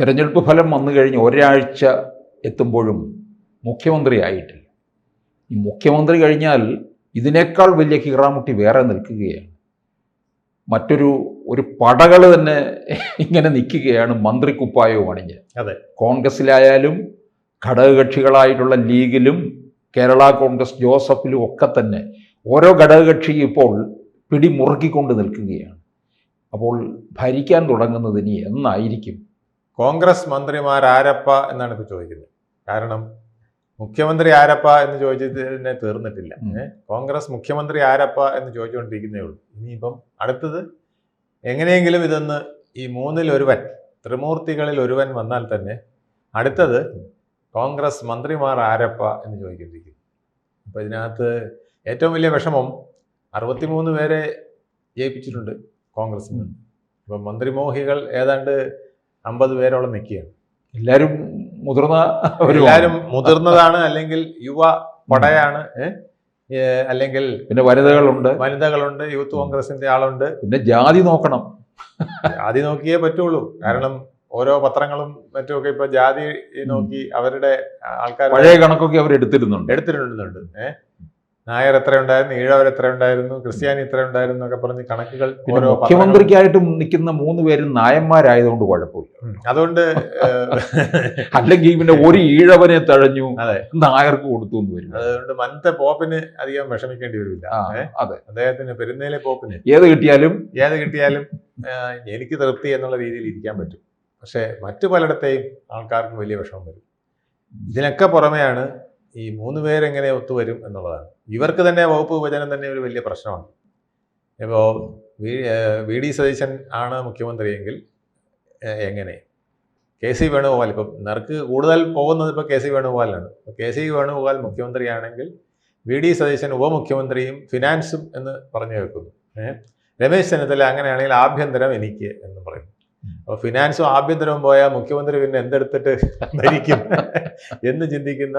തിരഞ്ഞെടുപ്പ് ഫലം വന്നു കഴിഞ്ഞ് ഒരാഴ്ച എത്തുമ്പോഴും മുഖ്യമന്ത്രി ആയിട്ടില്ല. ഈ മുഖ്യമന്ത്രി കഴിഞ്ഞാൽ ഇതിനേക്കാൾ വലിയ കീറാമുട്ടി വേറെ നിൽക്കുകയാണ്. ഒരു പടകൾ തന്നെ ഇങ്ങനെ നിൽക്കുകയാണ് മന്ത്രിക്കുപ്പായവും അണിഞ്ഞ്. അതെ, കോൺഗ്രസിലായാലും ഘടകകക്ഷികളായിട്ടുള്ള ലീഗിലും കേരള കോൺഗ്രസ് ജോസഫിലും ഒക്കെ തന്നെ ഓരോ ഘടകകക്ഷി ഇപ്പോൾ പിടിമുറുക്കിക്കൊണ്ട് നിൽക്കുകയാണ്. അപ്പോൾ ഭരിക്കാൻ തുടങ്ങുന്നത് ഇനി എന്നായിരിക്കും? കോൺഗ്രസ് മന്ത്രിമാർ ആരപ്പ എന്നാണ് ഇപ്പോൾ ചോദിക്കുന്നത്. കാരണം മുഖ്യമന്ത്രി ആരപ്പ എന്ന് ചോദിച്ചതിനെ തീർന്നിട്ടില്ല. കോൺഗ്രസ് മുഖ്യമന്ത്രി ആരപ്പ എന്ന് ചോദിച്ചുകൊണ്ടിരിക്കുന്നേ ഉള്ളൂ. ഇനിയിപ്പം അടുത്തത് എങ്ങനെയെങ്കിലും ഇതൊന്ന് ഈ മൂന്നിൽ ഒരുവൻ, ത്രിമൂർത്തികളിൽ ഒരുവൻ വന്നാൽ തന്നെ അടുത്തത് കോൺഗ്രസ് മന്ത്രിമാർ ആരപ്പ എന്ന് ചോദിക്കൊണ്ടിരിക്കുന്നു. അപ്പോൾ ഇതിനകത്ത് ഏറ്റവും വലിയ വിഷമം 63 പേരെ ജയിപ്പിച്ചിട്ടുണ്ട് കോൺഗ്രസിൽ നിന്ന്. ഇപ്പം മന്ത്രിമോഹികൾ ഏതാണ്ട് 50 പേരോളം നിൽക്കുകയാണ്. എല്ലാവരും മുതിർന്നതാണ്, അല്ലെങ്കിൽ യുവ പടയാണ്, അല്ലെങ്കിൽ പിന്നെ വനിതകളുണ്ട്, യൂത്ത് കോൺഗ്രസിന്റെ ആളുണ്ട്. പിന്നെ ജാതി നോക്കണം. ജാതി നോക്കിയേ പറ്റുള്ളൂ. കാരണം ഓരോ പത്രങ്ങളും മറ്റുമൊക്കെ ഇപ്പൊ ജാതി നോക്കി അവരുടെ ആൾക്കാർ പഴയ കണക്കൊക്കെ അവർ എടുത്തിരുന്നുണ്ട്. നായർ എത്ര ഉണ്ടായിരുന്നു, ഈഴവർ എത്ര ഉണ്ടായിരുന്നു, ക്രിസ്ത്യാനി എത്ര ഉണ്ടായിരുന്നു ഒക്കെ പറഞ്ഞ് കണക്കുകൾ. മുഖ്യമന്ത്രിക്കായിട്ട് നിൽക്കുന്ന 3 പേരും നായന്മാരായതുകൊണ്ട് കുഴപ്പമില്ല. അതുകൊണ്ട് അല്ലെങ്കിൽ പിന്നെ ഒരു ഈഴവനെ തഴഞ്ഞു നായർക്ക് കൊടുത്തു എന്ന് വരും. അതുകൊണ്ട് മന്നത്തെ പോപ്പിന് അധികം വിഷമിക്കേണ്ടി വരില്ല. അതെ, അദ്ദേഹത്തിന് പെരുന്നേലെ പോപ്പിന് ഏത് കിട്ടിയാലും എനിക്ക് തൃപ്തി എന്നുള്ള രീതിയിൽ ഇരിക്കാൻ പറ്റും. പക്ഷെ മറ്റു പലയിടത്തെയും ആൾക്കാർക്ക് വലിയ വിഷമം വരും. ഇതിനൊക്കെ പുറമെയാണ് ഈ 3 പേരെങ്ങനെ ഒത്തുവരും എന്നുള്ളതാണ്. ഇവർക്ക് തന്നെ വകുപ്പ് വിഭജനം തന്നെ ഒരു വലിയ പ്രശ്നമാണ്. ഇപ്പോൾ വി ഡി സതീശൻ ആണ് മുഖ്യമന്ത്രിയെങ്കിൽ എങ്ങനെ കെ സി വേണുഗോപാൽ, ഇപ്പം നറുക്ക് കൂടുതൽ പോകുന്നത് ഇപ്പോൾ കെ സി വേണുഗോപാലാണ്. കെ സി വേണുഗോപാൽ മുഖ്യമന്ത്രിയാണെങ്കിൽ വി ഡി സതീശൻ ഉപമുഖ്യമന്ത്രിയും ഫിനാൻസും എന്ന് പറഞ്ഞു വെക്കുന്നു. രമേശ് ചെന്നിത്തല അങ്ങനെയാണെങ്കിൽ ആഭ്യന്തരം എനിക്ക് എന്ന് പറയും. അപ്പോൾ ഫിനാൻസും ആഭ്യന്തരവും പോയാൽ മുഖ്യമന്ത്രി പിന്നെ എന്തെടുത്തിട്ട് ഭരിക്കും എന്ന് ചിന്തിക്കുന്ന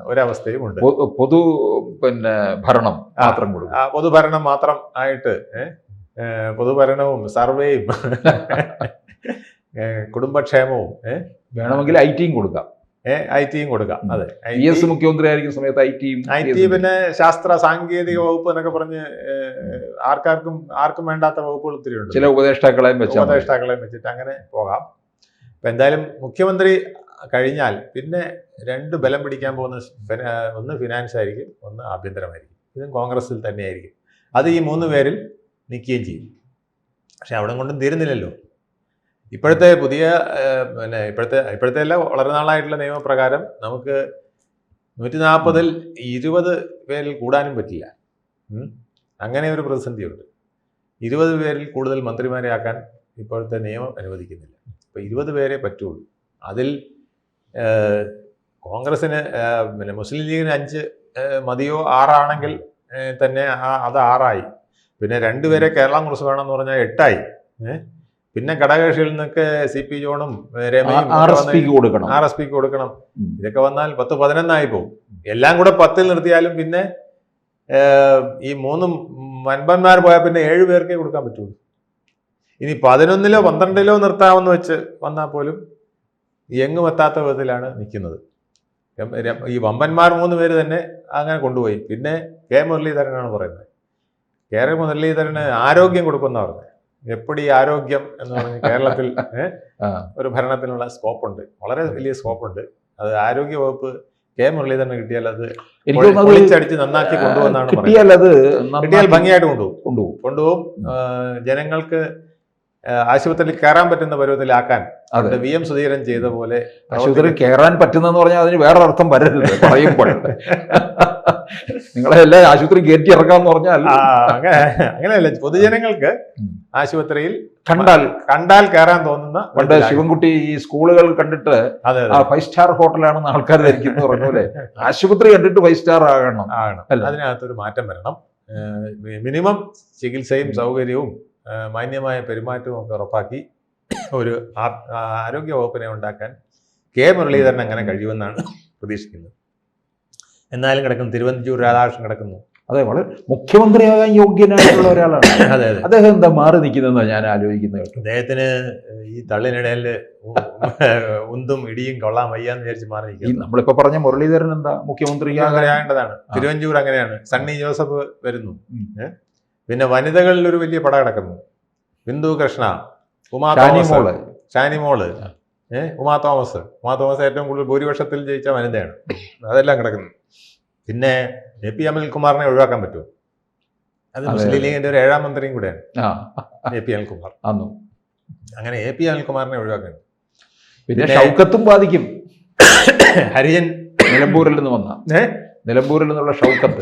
ഒരവസ്ഥയും ഉണ്ട്. ഭരണം മാത്രം പൊതുഭരണം മാത്രം ആയിട്ട് പൊതുഭരണവും സർവേയും കുടുംബക്ഷേമവും വേണമെങ്കിൽ ഐ ടിയും കൊടുക്കാം. അതെ, മുഖ്യമന്ത്രി ആയിരിക്കുന്ന സമയത്ത് ഐ ടി പിന്നെ ശാസ്ത്ര സാങ്കേതിക വകുപ്പ് എന്നൊക്കെ പറഞ്ഞ് ആർക്കും വേണ്ടാത്ത വകുപ്പുകൾ ഒത്തിരി ഉണ്ട്. ചില ഉപദേഷ്ടാക്കളെയും വെച്ചിട്ട് അങ്ങനെ പോകാം. അപ്പൊ എന്തായാലും മുഖ്യമന്ത്രി കഴിഞ്ഞാൽ പിന്നെ 2 ബലം പിടിക്കാൻ പോകുന്ന ഒന്ന് ഫിനാൻസ് ആയിരിക്കും, ഒന്ന് ആഭ്യന്തരമായിരിക്കും. ഇതും കോൺഗ്രസിൽ തന്നെയായിരിക്കും. അത് ഈ 3 പേരിൽ നിൽക്കുകയും ചെയ്യും. പക്ഷെ അവിടെ കൊണ്ടും തീരുന്നില്ലല്ലോ. ഇപ്പോഴത്തെ ഇപ്പോഴത്തെ അല്ല, വളരെ നാളായിട്ടുള്ള നിയമപ്രകാരം നമുക്ക് 140-ൽ 20 പേരിൽ കൂടാനും പറ്റില്ല. അങ്ങനെ ഒരു പ്രതിസന്ധിയുണ്ട്. 20 പേരിൽ കൂടുതൽ മന്ത്രിമാരെ ആക്കാൻ ഇപ്പോഴത്തെ നിയമം അനുവദിക്കുന്നില്ല. അപ്പോൾ 20 പേരെ പറ്റുള്ളൂ. അതിൽ കോൺഗ്രസിന് മുസ്ലിം ലീഗിന് 5 മതിയോ, 6 ആണെങ്കിൽ തന്നെ അത് 6 ആയി. പിന്നെ 2 പേരെ കേരള കോൺഗ്രസ് വേണമെന്ന് പറഞ്ഞാൽ 8 ആയി. പിന്നെ ഘടകകക്ഷികളിൽ നിന്നൊക്കെ CP ജോണും രമയും ആർ എസ് പിക്ക് കൊടുക്കണം. ഇതൊക്കെ വന്നാൽ 10-11 ആയി പോകും. എല്ലാം കൂടെ 10-ൽ നിർത്തിയാലും പിന്നെ ഈ 3 വൻപന്മാർ പോയാൽ പിന്നെ 7 പേർക്കേ കൊടുക്കാൻ പറ്റുള്ളൂ. ഇനി 11-ലോ 12-ലോ നിർത്താമെന്ന് വെച്ച് വന്നാൽ പോലും എങ്ങും എത്താത്ത വിധത്തിലാണ് നിൽക്കുന്നത്. ഈ വമ്പന്മാർ 3 പേര് തന്നെ അങ്ങനെ കൊണ്ടുപോയി. പിന്നെ കെ മുരളീധരനാണ് പറയുന്നത്. കെ മുരളീധരന് ആരോഗ്യം കൊടുക്കുന്ന പറഞ്ഞത്. എപ്പടി ആരോഗ്യം എന്ന് പറഞ്ഞ് കേരളത്തിൽ ഒരു ഭരണത്തിനുള്ള സ്കോപ്പുണ്ട്, വളരെ വലിയ സ്കോപ്പുണ്ട്. അത് ആരോഗ്യ വകുപ്പ് കെ മുരളീധരന് കിട്ടിയാൽ അത് പൊളിച്ചടിച്ച് നന്നാക്കി കൊണ്ടുപോകുന്നതാണ് കിട്ടിയാൽ ഭംഗിയായിട്ട് കൊണ്ടുപോകും. ജനങ്ങൾക്ക് ആശുപത്രിയിൽ കയറാൻ പറ്റുന്ന പരുവത്തിലാക്കാൻ VM സുധീരൻ ചെയ്ത പോലെ. ആശുപത്രിയിൽ കയറാൻ പറ്റുന്നെന്ന് പറഞ്ഞാൽ അതിന് വേറെ അർത്ഥം വരരുത് പറയുമ്പോൾ. നിങ്ങളെ എല്ലാ ആശുപത്രി കയറ്റി ഇറക്കാന്ന് പറഞ്ഞാൽ അങ്ങനെയല്ല. പൊതുജനങ്ങൾക്ക് ആശുപത്രിയിൽ കണ്ടാൽ കയറാൻ തോന്നുന്ന. പണ്ട് ശിവൻകുട്ടി ഈ സ്കൂളുകൾ കണ്ടിട്ട് 5 സ്റ്റാർ ഹോട്ടലാണെന്ന് ആൾക്കാർ ധരിക്കുന്നു പറഞ്ഞൂലെ. ആശുപത്രി കണ്ടിട്ട് 5 സ്റ്റാർ ആകണം. അതിനകത്തൊരു മാറ്റം വരണം. മിനിമം ചികിത്സയും സൗകര്യവും മാന്യമായ പെരുമാറ്റവും ഒക്കെ ഉറപ്പാക്കി ഒരു ആരോഗ്യ വകുപ്പിനെ ഉണ്ടാക്കാൻ കെ മുരളീധരൻ അങ്ങനെ കഴിയുമെന്നാണ് പ്രതീക്ഷിക്കുന്നത്. എന്നാലും കിടക്കുന്നു തിരുവഞ്ചൂർ രാധാകൃഷ്ണൻ കിടക്കുന്നു, അതെ, വളരെ മുഖ്യമന്ത്രിയാകാൻ യോഗ്യനായിട്ടുള്ള ഒരാളാണ്. അതെ അതെ. അദ്ദേഹം എന്താ മാറി നിൽക്കുന്നതെന്നാണ് ഞാൻ ആലോചിക്കുന്നത് കേട്ടോ. അദ്ദേഹത്തിന് ഈ തള്ളിനിടയിൽ ഉന്തും ഇടിയും കൊള്ളാൻ വയ്യാന്ന് വിചാരിച്ച് മാറി ഈ നിൽക്കുന്നു. നമ്മളിപ്പോ പറഞ്ഞ മുരളീധരൻ എന്താ മുഖ്യമന്ത്രിയാകാൻ അങ്ങനെയാകേണ്ടതാണ്. തിരുവഞ്ചൂർ അങ്ങനെയാണ്. സണ്ണി ജോസഫ് വരുന്നു. പിന്നെ വനിതകളിൽ ഒരു വലിയ പട കിടക്കുന്നു. ബിന്ദു കൃഷ്ണ, ഉമാ തോമസ്, ഷാനിമോള്, ഉമാ തോമസ് ഏറ്റവും കൂടുതൽ ഭൂരിപക്ഷത്തിൽ ജയിച്ച വനിതയാണ്. അതെല്ലാം കിടക്കുന്നു. പിന്നെ AP അനിൽകുമാറിനെ ഒഴിവാക്കാൻ പറ്റുമോ? അത് മുസ്ലിം ലീഗിന്റെ ഒരു 7ാം മന്ത്രിയും കൂടെയാണ് AP അനിൽകുമാർ. അങ്ങനെ AP അനിൽകുമാറിനെ ഒഴിവാക്കണം. പിന്നെ ഷൗക്കത്തും ബാധിക്കും. ഹരിജൻ നിലമ്പൂരിൽ നിന്ന് വന്ന നിലമ്പൂരിൽ നിന്നുള്ള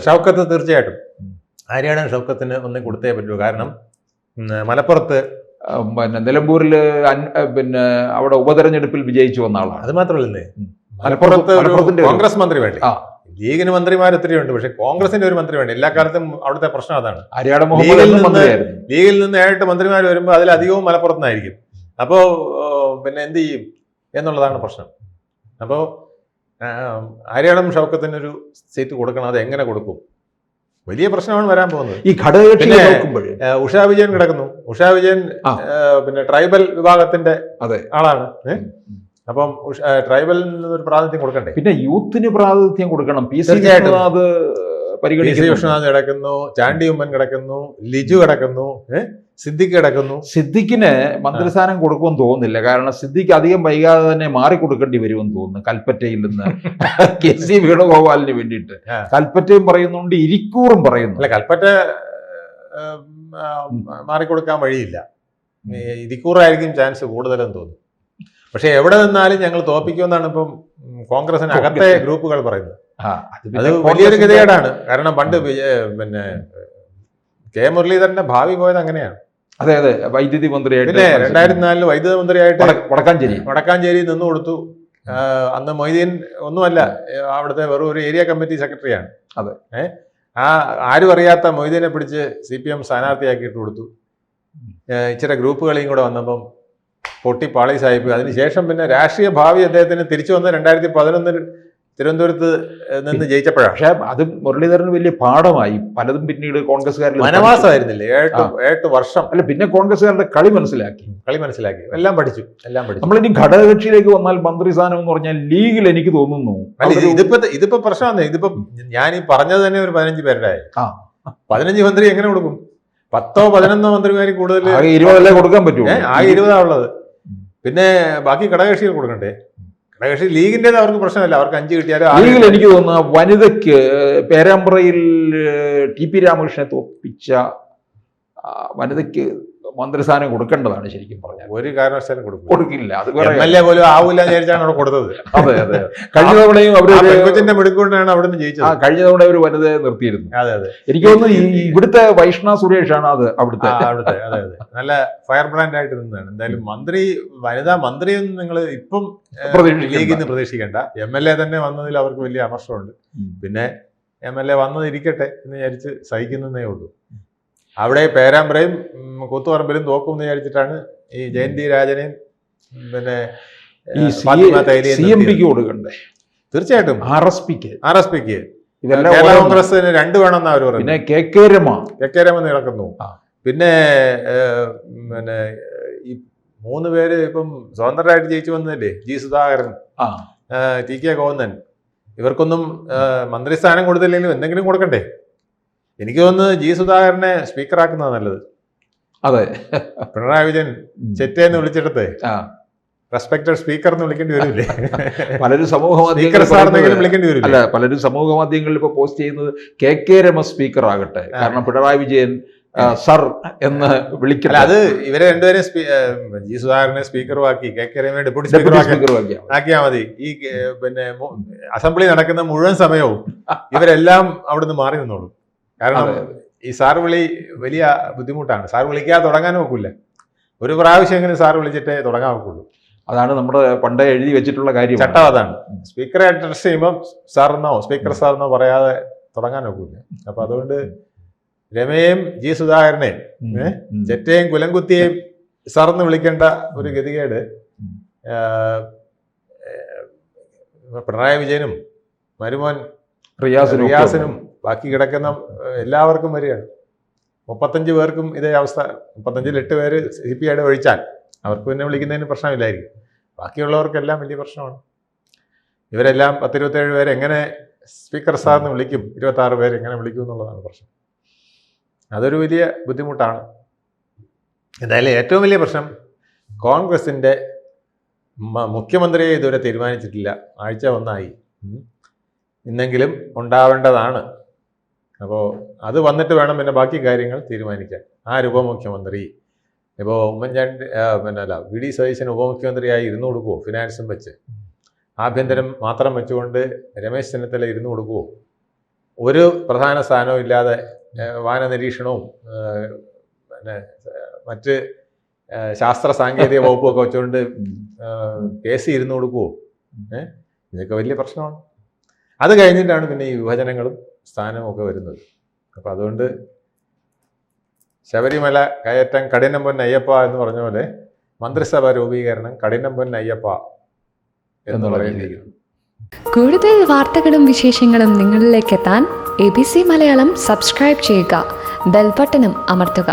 ഷൗക്കത്ത് തീർച്ചയായിട്ടും ഹരിയാണ ഷൗക്കത്തിന് ഒന്നും കൊടുത്തേ പറ്റൂ. കാരണം മലപ്പുറത്ത് പിന്നെ നിലമ്പൂരിൽ പിന്നെ അവിടെ ഉപതെരഞ്ഞെടുപ്പിൽ വിജയിച്ചു വന്ന ആളാണ്. അത് മാത്രമല്ലേ, മലപ്പുറത്ത് കോൺഗ്രസ് മന്ത്രി വേണ്ടി. ലീഗിന് മന്ത്രിമാർ ഒത്തിരിയുണ്ട്, പക്ഷെ കോൺഗ്രസിന്റെ ഒരു മന്ത്രി വേണ്ട. എല്ലാ കാലത്തും അവിടുത്തെ പ്രശ്നം അതാണ്. ലീഗിൽ നിന്ന് 7 മന്ത്രിമാർ വരുമ്പോൾ അതിലധികവും മലപ്പുറത്ത് നിന്നായിരിക്കും. അപ്പോൾ പിന്നെ എന്ത് ചെയ്യും എന്നുള്ളതാണ് പ്രശ്നം. അപ്പോൾ ഹരിയാണം ഷൗക്കത്തിനൊരു സീറ്റ് കൊടുക്കണം. അത് എങ്ങനെ കൊടുക്കും? വലിയ പ്രശ്നമാണ് വരാൻ പോകുന്നത്. ഈ ഘടകകക്ഷി ഉഷാ വിജയൻ കിടക്കുന്നു. ഉഷാ വിജയൻ പിന്നെ ട്രൈബൽ വിഭാഗത്തിന്റെ ആളാണ്. അപ്പം ട്രൈബലിൽ നിന്നൊരു പ്രാതിനിധ്യം കൊടുക്കണ്ടേ? പിന്നെ യൂത്തിന് പ്രാതിനിധ്യം കൊടുക്കണം. വിശ്വനാഥ് കിടക്കുന്നു, ചാണ്ടി ഉമ്മൻ കിടക്കുന്നു, ലിജു കിടക്കുന്നു, സിദ്ദിഖ് കിടക്കുന്നു. സിദ്ദിഖിന് മന്ത്രിസ്ഥാനം കൊടുക്കുമെന്ന് തോന്നുന്നില്ല. കാരണം സിദ്ദിഖ് അധികം വൈകാതെ തന്നെ മാറിക്കൊടുക്കേണ്ടി വരുമെന്ന് തോന്നുന്നു. കൽപ്പറ്റയിൽ നിന്ന് KC വേണുഗോപാലിന് വേണ്ടിയിട്ട് കൽപ്പറ്റയും പറയുന്നുണ്ട്, ഇരിക്കൂറും പറയുന്നു. അല്ല, കൽപ്പറ്റ മാറിക്കൊടുക്കാൻ വഴിയില്ല. ഇരിക്കൂറായിരിക്കും ചാൻസ് കൂടുതലെന്ന് തോന്നുന്നു. പക്ഷെ എവിടെ നിന്നാലും ഞങ്ങൾ തോപ്പിക്കുമെന്നാണ് ഇപ്പം കോൺഗ്രസിന് അകത്തെ ഗ്രൂപ്പുകൾ പറയുന്നത്. അത് വലിയൊരു ഗതികേടാണ്. കാരണം പണ്ട് പിന്നെ കെ മുരളീധരന്റെ ഭാവി പോയത് അങ്ങനെയാണ്. അതെ, വൈദ്യുതി മന്ത്രിയായിട്ട്. പിന്നെ 2004 വൈദ്യുതി മന്ത്രിയായിട്ട് വടക്കാഞ്ചേരി നിന്ന് കൊടുത്തു. അന്ന് മൊയ്തീൻ ഒന്നുമല്ല, അവിടുത്തെ വെറും ഒരു ഏരിയ കമ്മിറ്റി സെക്രട്ടറിയാണ്. അതെ. ആരും അറിയാത്ത മൊയ്തീനെ പിടിച്ച് CPM സ്ഥാനാർത്ഥിയാക്കിയിട്ട് കൊടുത്തു. ഇച്ചിരി ഗ്രൂപ്പുകളെയും കൂടെ വന്നപ്പം പൊട്ടി പാളീസായിപ്പോയി. അതിനുശേഷം പിന്നെ രാഷ്ട്രീയ ഭാവി അദ്ദേഹത്തിന് തിരിച്ചു വന്ന് 2011 തിരുവനന്തപുരത്ത് നിന്ന് ജയിച്ചപ്പോഴാണ്. പക്ഷെ അത് മുരളീധരന് വലിയ പാഠമായി. പലതും പിന്നീട് കോൺഗ്രസ്സുകാരിൽ വനവാസമായിരുന്നില്ലേ 8 വർഷം. അല്ല, പിന്നെ കോൺഗ്രസ്സുകാരുടെ കളി മനസ്സിലാക്കി, എല്ലാം പഠിച്ചു. നമ്മളിനി ഘടകകക്ഷിയിലേക്ക് വന്നാൽ മന്ത്രിസ്ഥാനം എന്ന് പറഞ്ഞാൽ ലീഗിൽ എനിക്ക് തോന്നുന്നു ഇതിപ്പോ പ്രശ്നമാണ്. ഇതിപ്പോ ഞാൻ ഈ പറഞ്ഞത് തന്നെ ഒരു 15 പേരുടെ 15 മന്ത്രി എങ്ങനെ കൊടുക്കും? 10-11 മന്ത്രിമാർ കൂടുതൽ 20 കൊടുക്കാൻ പറ്റുമോ? ആ 20 ഉള്ളത്. പിന്നെ ബാക്കി ഘടകകക്ഷികൾ കൊടുക്കണ്ടേ? ഘടകകക്ഷി ലീഗിൻ്റെത് അവർക്ക് പ്രശ്നമല്ല. അവർക്ക് 5 കിട്ടിയാലും ലീഗിൽ എനിക്ക് തോന്നുന്നു വനിതയ്ക്ക് പേരാമ്പ്രയിൽ TP രാമകൃഷ്ണനെ തോപ്പിച്ച വനിതയ്ക്ക് മന്ത്രിസ്ഥാനം കൊടുക്കേണ്ടതാണ്. ശരിക്കും പറഞ്ഞാൽ ഒരു കാരണവശാലും കൊടുക്കില്ല. അത് MLA പോലും ആവൂല വിചാരിച്ചാണ് അവിടെ കൊടുത്തത്. അതെ. കഴിഞ്ഞ തവണയും അവരുടെ മിടുക്കൊണ്ടാണ് അവിടെ നിന്ന് ജയിച്ചത്. കഴിഞ്ഞ തവണ ഒരു വനിതയെ നിർത്തിയിരുന്നു. അതെ. എനിക്ക് തോന്നുന്നു ഇവിടുത്തെ വൈഷ്ണ സുരേഷാണ് അത് അവിടുത്തെ. അതെ. നല്ല ഫയർ ബ്രാൻഡ് ആയിട്ട് നിന്നാണ്. എന്തായാലും വനിതാ മന്ത്രിയൊന്നും നിങ്ങൾ ഇപ്പം ലീഗിൽ നിന്ന് പ്രതീക്ഷിക്കേണ്ട. MLA തന്നെ വന്നതിൽ അവർക്ക് വലിയ അമർഷമുണ്ട്. പിന്നെ MLA വന്നതിരിക്കട്ടെ എന്ന് വിചാരിച്ച് സഹിക്കുന്നതേ ഉള്ളൂ. അവിടെ പേരാമ്പ്രയും കൂത്തുപറമ്പിലും തോക്കുമെന്ന് വിചാരിച്ചിട്ടാണ് ഈ ജയന്തി രാജനെയും പിന്നെ CMPക്ക് കൊടുക്കണ്ടേ? തീർച്ചയായിട്ടും RSPക്ക് കേരള കോൺഗ്രസിന് 2 വേണമെന്നാ അവർ പറഞ്ഞു. പിന്നെ KK രമ നടക്കുന്നു. പിന്നെ ഈ 3 പേര് ഇപ്പം സ്വതന്ത്രമായിട്ട് ജയിച്ചു വന്നതല്ലേ, G സുധാകരൻ, TK ഗോവിന്ദൻ. ഇവർക്കൊന്നും മന്ത്രിസ്ഥാനം കൊടുത്തില്ലെങ്കിലും എന്തെങ്കിലും കൊടുക്കണ്ടേ? എനിക്ക് തോന്നുന്നത് G സുധാകരനെ സ്പീക്കറാക്കുന്നതാണ് നല്ലത്. അതെ. പിണറായി വിജയൻ ചെറ്റേന്ന് വിളിച്ചെടുത്ത് റെസ്പെക്ടഡ് സ്പീക്കർ എന്ന് വിളിക്കേണ്ടി വരില്ലേ? പലരും സമൂഹ മാധ്യമങ്ങളിൽ വിളിക്കേണ്ടി വരില്ല. അല്ല, പലരും സമൂഹ മാധ്യമങ്ങളിൽ ഇപ്പൊ പോസ്റ്റ് ചെയ്യുന്നത് KK രമ സ്പീക്കർ ആകട്ടെ, കാരണം പിണറായി വിജയൻ സർ എന്ന് വിളിക്കില്ല. അത് ഇവരെ രണ്ടുപേരും G സുധാകരനെ സ്പീക്കറുമാക്കി KK രമയെ ഡെപ്യൂട്ടി സ്പീക്കറുമാക്കി ആക്കിയാൽ മതി. ഈ പിന്നെ അസംബ്ലി നടക്കുന്ന മുഴുവൻ സമയവും ഇവരെല്ലാം അവിടുന്ന് മാറി നിന്നോളും. കാരണം ഈ സാർ വിളി വലിയ ബുദ്ധിമുട്ടാണ്. സാർ വിളിക്കാതെ തുടങ്ങാൻ നോക്കൂല. ഒരു പ്രാവശ്യമെങ്കിലും സാർ വിളിച്ചിട്ടേ തുടങ്ങാൻ നോക്കുള്ളൂ. അതാണ് നമ്മുടെ പണ്ടേ എഴുതി വെച്ചിട്ടുള്ള കാര്യം. ചട്ടം അതാണ്. സ്പീക്കറെ അഡ്രസ് ചെയ്യുമ്പോൾ സാറെന്നോ സ്പീക്കർ സാറെന്നോ പറയാതെ തുടങ്ങാൻ നോക്കൂല. അപ്പൊ അതുകൊണ്ട് രമയെയും G സുധാകരനെയും ചെറ്റയും കുലംകുത്തിയെയും സാറെന്ന് വിളിക്കേണ്ട ഒരു ഗതികേട് പിണറായി വിജയനും മരുമോൻ റിയാസിനും ബാക്കി കിടക്കുന്ന എല്ലാവർക്കും വരികയാണ്. 35 പേർക്കും ഇതേ അവസ്ഥ. 35-8 പേര് CPI ഒഴിച്ചാൽ അവർക്ക് പിന്നെ വിളിക്കുന്നതിന് പ്രശ്നമില്ലായിരിക്കും. ബാക്കിയുള്ളവർക്കെല്ലാം വലിയ പ്രശ്നമാണ്. ഇവരെല്ലാം 10-27 പേര് എങ്ങനെ സ്പീക്കർ സാറിന് വിളിക്കും, 26 പേര് എങ്ങനെ വിളിക്കും എന്നുള്ളതാണ് പ്രശ്നം. അതൊരു വലിയ ബുദ്ധിമുട്ടാണ്. എന്തായാലും ഏറ്റവും വലിയ പ്രശ്നം കോൺഗ്രസിൻ്റെ മുഖ്യമന്ത്രിയെ ഇതുവരെ തീരുമാനിച്ചിട്ടില്ല. ആഴ്ച 1 ആയി. ഇന്നെങ്കിലും ഉണ്ടാവേണ്ടതാണ്. അപ്പോൾ അത് വന്നിട്ട് വേണം പിന്നെ ബാക്കി കാര്യങ്ങൾ തീരുമാനിക്കാൻ. ഉപമുഖ്യമന്ത്രി ഇപ്പോൾ ഉമ്മൻചാണ്ടി VD സതീശൻ ഉപമുഖ്യമന്ത്രിയായി ഇരുന്ന് കൊടുക്കുമോ? ഫിനാൻസും വെച്ച് ആഭ്യന്തരം മാത്രം വെച്ചുകൊണ്ട് രമേശ് ചെന്നിത്തല ഇരുന്ന് കൊടുക്കുമോ? ഒരു പ്രധാന സ്ഥാനവും ഇല്ലാതെ വാന നിരീക്ഷണവും മറ്റ് ശാസ്ത്ര സാങ്കേതിക വകുപ്പൊക്കെ വെച്ചുകൊണ്ട് കേസ് ഇരുന്ന് കൊടുക്കുമോ? ഇതൊക്കെ വലിയ പ്രശ്നമാണ്. അത് കഴിഞ്ഞിട്ടാണ് പിന്നെ ഈ വിഭജനങ്ങളും സ്ഥാനവും ഒക്കെ വരുന്നത്. അപ്പം അതുകൊണ്ട് ശബരിമല കയറ്റം കഠിനം പൊന്നയ്യപ്പ എന്ന് പറഞ്ഞ പോലെ മന്ത്രിസഭ രൂപീകരണം കഠിനം പൊന്നയ്യപ്പ എന്ന് പറയേണ്ടിയിരിക്കുന്നു. കൂടുതൽ വാർത്തകളും വിശേഷങ്ങളും നിങ്ങളിലേക്ക് എത്താൻ ABC മലയാളം സബ്സ്ക്രൈബ് ചെയ്യുക, ബെൽ ബട്ടണും അമർത്തുക.